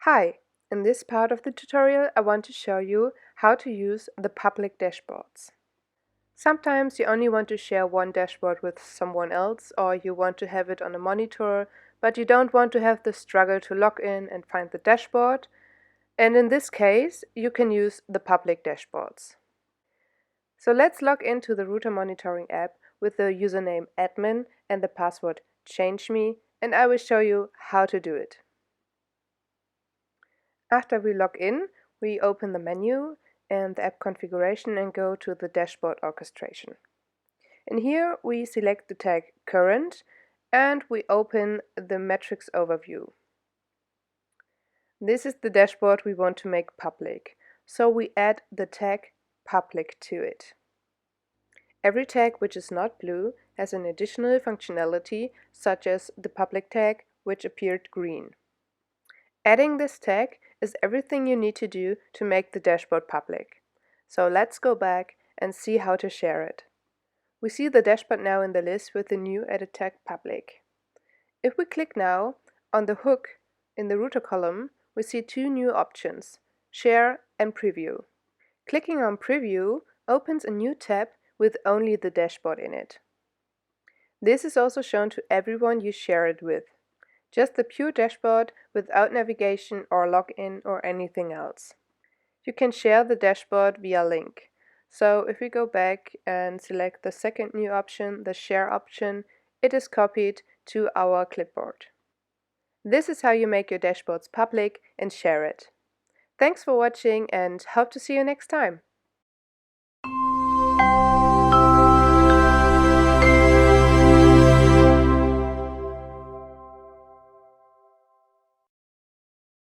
Hi, in this part of the tutorial I want to show you how to use the public dashboards. Sometimes you only want to share one dashboard with someone else, or you want to have it on a monitor, but you don't want to have the struggle to log in and find the dashboard. And in this case, you can use the public dashboards. So let's log into the router monitoring app with the username admin and the password changeme, and I will show you how to do it. After we log in, we open the menu and the app configuration and go to the dashboard orchestration. In here we select the tag current and we open the metrics overview. This is the dashboard we want to make public, so we add the tag public to it. Every tag which is not blue has an additional functionality, such as the public tag which appeared green. Adding this tag is everything you need to do to make the dashboard public. So let's go back and see how to share it. We see the dashboard now in the list with the new added tag public. If we click now on the hook in the router column, we see two new options, Share and Preview. Clicking on Preview opens a new tab with only the dashboard in it. This is also shown to everyone you share it with. Just the pure dashboard without navigation or login or anything else. You can share the dashboard via link. So if we go back and select the second new option, the share option, it is copied to our clipboard. This is how you make your dashboards public and share it. Thanks for watching and hope to see you next time.